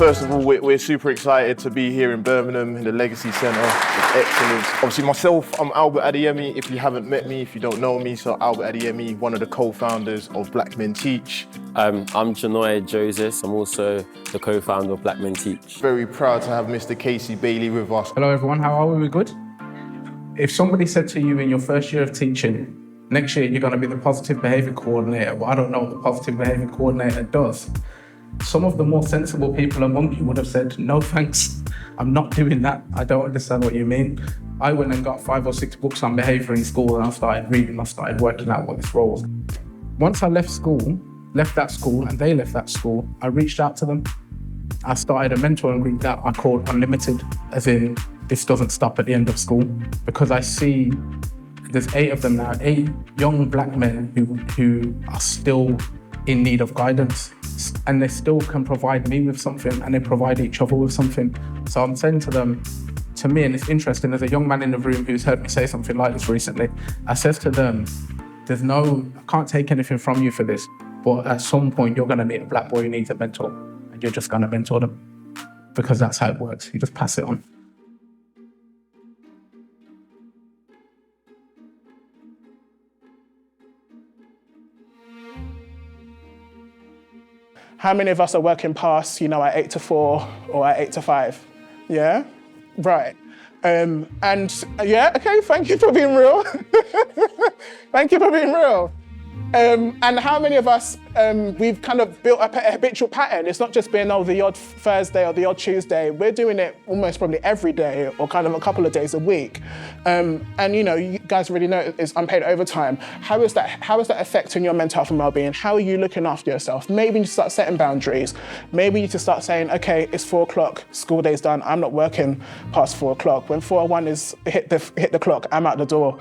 First of all, we're super excited to be here in Birmingham in the Legacy Centre of Excellence. Obviously myself, I'm Albert Adeyemi, if you haven't met me, if you don't know me. So Albert Adeyemi, one of the co-founders of Black Men Teach. I'm Janoy Joseph. I'm also the co-founder of Black Men Teach. Very proud to have Mr. Casey Bailey with us. Hello everyone, how are we? We good? If somebody said to you in your first year of teaching, next year you're going to be the positive behaviour coordinator, well, I don't know what the positive behaviour coordinator does. Some of the more sensible people among you would have said, no thanks, I'm not doing that. I don't understand what you mean. I went and got 5 or 6 books on behaviour in school and I started reading, I started working out what this role was. Once I left that school and they left that school, I reached out to them. I started a mentoring group that I called Unlimited, as in this doesn't stop at the end of school, because I see there's 8 of them now, 8 young black men who are still in need of guidance, and they still can provide me with something and they provide each other with something. So I'm saying to them, to me, and it's interesting, there's a young man in the room who's heard me say something like this recently. I says to them, I can't take anything from you for this, but at some point you're gonna meet a black boy who needs a mentor and you're just gonna mentor them, because that's how it works. You just pass it on. How many of us are working past, our 8 to 4 or our 8 to 5? Yeah? Right. And yeah, okay, thank you for being real. Thank you for being real. And how many of us, we've kind of built up a habitual pattern. It's not just being, the odd Thursday or the odd Tuesday. We're doing it almost probably every day or kind of a couple of days a week. And you guys already know it's unpaid overtime. How is that affecting your mental health and well-being? How are you looking after yourself? Maybe you need to start setting boundaries. Maybe you need to start saying, okay, it's 4 o'clock, school day's done. I'm not working past 4 o'clock. When 4:01 is hit the clock, I'm out the door.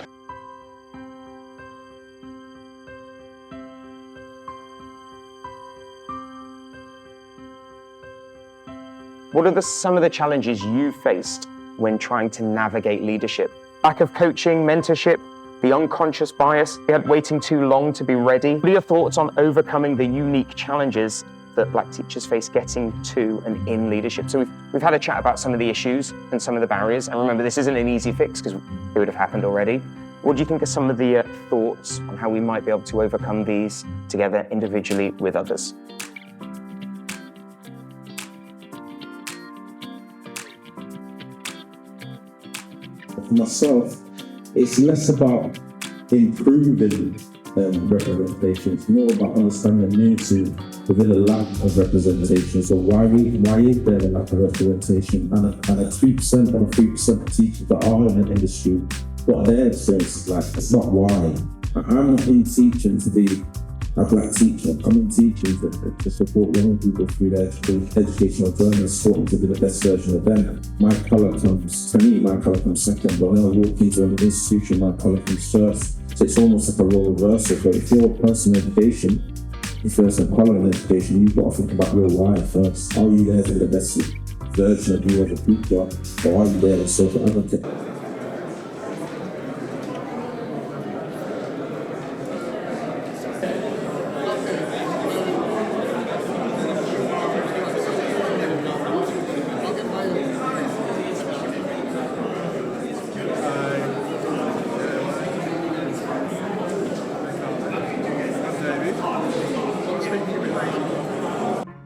What are some of the challenges you faced when trying to navigate leadership? Lack of coaching, mentorship, the unconscious bias, waiting too long to be ready. What are your thoughts on overcoming the unique challenges that black teachers face getting to and in leadership? So we've had a chat about some of the issues and some of the barriers. And remember, this isn't an easy fix because it would have happened already. What do you think are some of the thoughts on how we might be able to overcome these together individually with others? For myself, it's less about improving representation. It's more about understanding the nuances within a lack of representation. So why is there a lack of representation? And a 2% or 3% of teachers that are in the industry, what are their experiences like? It's not why. I'm not in teaching to be a black teacher. I'm in teaching to support young people through their educational journey, support them to be the best version of them. My colour comes second, but when I walk into an institution, my colour comes first. So it's almost like a role reversal. So if you're a person in education, if there's a colour in education, you've got to think about your why first. Are you there to be the best version of you as a teacher, or are you there as a social advocate?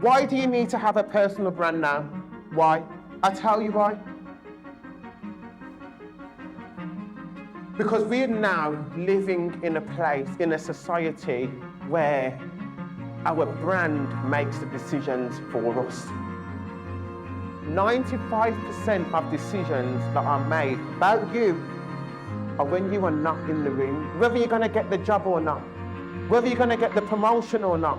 Why do you need to have a personal brand now? Why? I tell you why. Because we're now living in a place, in a society where our brand makes the decisions for us. 95% of decisions that are made about you are when you are not in the room. Whether you're going to get the job or not, whether you're going to get the promotion or not,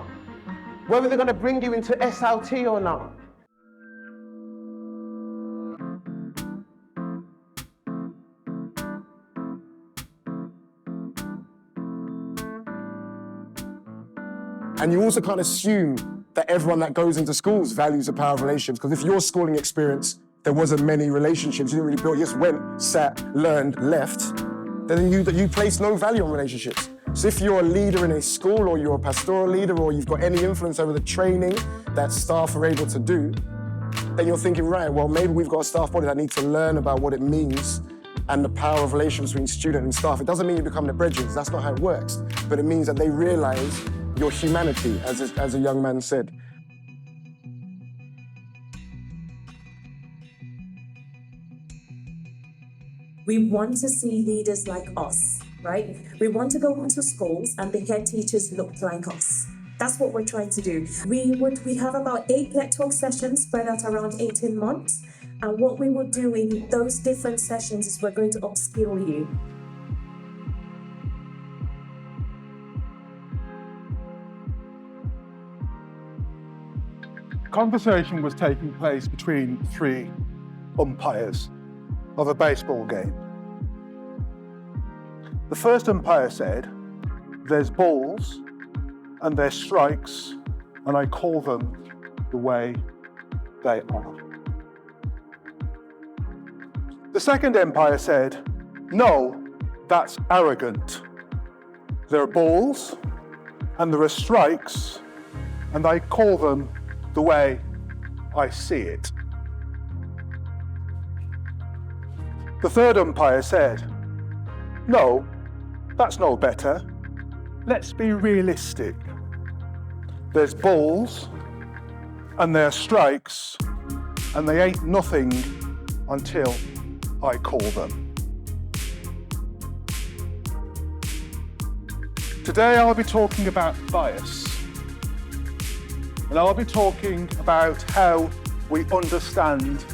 whether they're going to bring you into SLT or not. And you also can't assume that everyone that goes into schools values the power of relationships, because if your schooling experience, there wasn't many relationships, you didn't really build, you just went, sat, learned, left, then you place no value on relationships. So if you're a leader in a school, or you're a pastoral leader, or you've got any influence over the training that staff are able to do, then you're thinking, right, well, maybe we've got a staff body that needs to learn about what it means and the power of relations between student and staff. It doesn't mean you become the bridges, that's not how it works. But it means that they realise your humanity, as a young man said. We want to see leaders like us, right? We want to go into schools and the head teachers look like us. That's what we're trying to do. We have about 8 network sessions spread out around 18 months. And what we will do in those different sessions is we're going to upskill you. Conversation was taking place between 3 umpires of a baseball game. The first umpire said, "There's balls and there's strikes, and I call them the way they are." The second umpire said, "No, that's arrogant. There are balls and there are strikes, and I call them the way I see it." The third umpire said, "No, that's no better. Let's be realistic. There's balls and there's strikes, and they ain't nothing until I call them." Today I'll be talking about bias. And I'll be talking about how we understand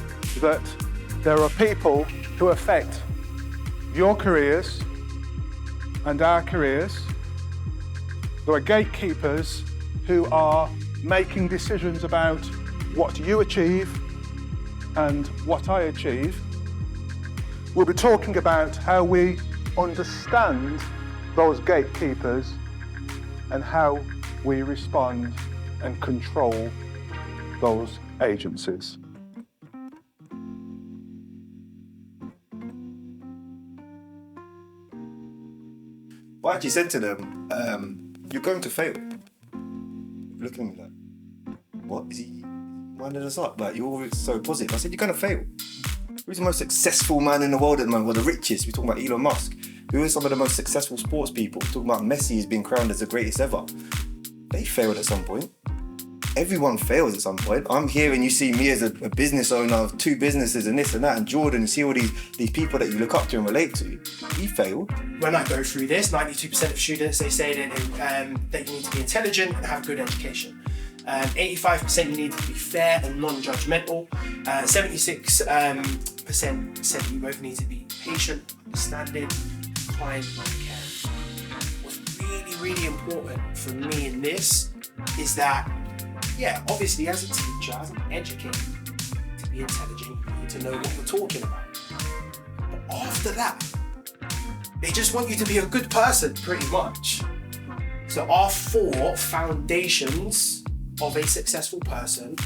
that there are people who affect your careers and our careers. There are gatekeepers who are making decisions about what you achieve and what I achieve. We'll be talking about how we understand those gatekeepers and how we respond and control those agencies. I actually said to them, "You're going to fail." Looking at me like, "What? Is he winding us up? Like, you're always so positive." I said, "You're going to fail." Who's the most successful man in the world at the moment? Well, the richest. We're talking about Elon Musk. Who are some of the most successful sports people? We're talking about Messi has been crowned as the greatest ever. They failed at some point. Everyone fails at some point. I'm here and you see me as a business owner of 2 businesses and this and that, and Jordan, you see all these people that you look up to and relate to. He failed. When I go through this, 92% of students, they say that you need to be intelligent and have good education. 85% you need to be fair and non-judgmental. 76% said you both need to be patient, understanding, kind, and caring. What's really, really important for me in this is that, yeah, obviously as a teacher, as an educator, to be intelligent, you need to know what you're talking about. But after that, they just want you to be a good person, pretty much. So our 4 foundations of a successful person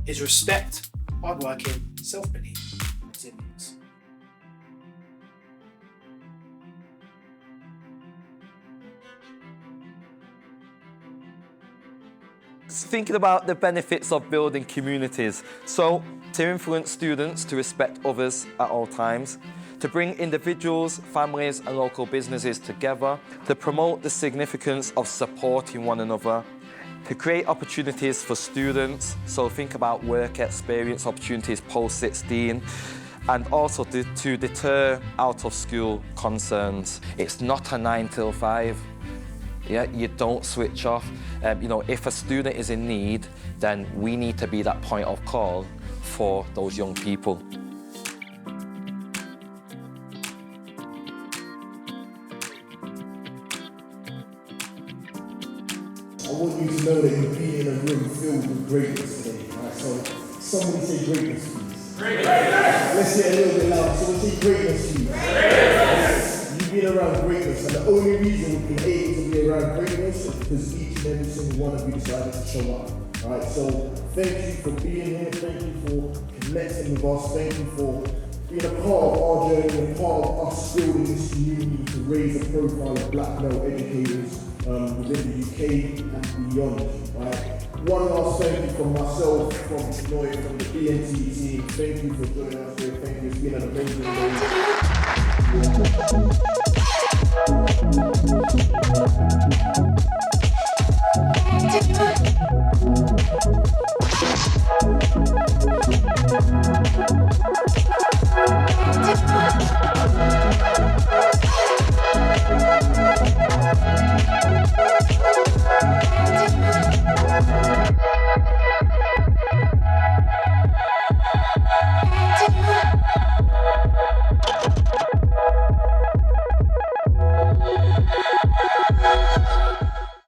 is respect, hard working, self-belief, resilience. Thinking about the benefits of building communities. So, to influence students to respect others at all times, to bring individuals, families and local businesses together, to promote the significance of supporting one another, to create opportunities for students, so think about work experience opportunities post-16, and also to deter out-of-school concerns. It's not a 9 till 5. Yeah, you don't switch off. If a student is in need, then we need to be that point of call for those young people. I want you to know that you're being in a room filled with greatness today. Right? So somebody say greatness, please. Greatness! Let's say it a little bit louder. Somebody say greatness, please. Greatness! You've been around greatness, and the only reason we've been able to be around greatness is because each and every single one of you decided to show up. Right? So thank you for being here. Thank you for connecting with us. Thank you for being a part of our journey and part of us building this community to raise the profile of black male educators within the UK and beyond, right? one last thank you from myself, from Noy, from the BMT team. Thank you for joining us here. Thank you. It's been an amazing day.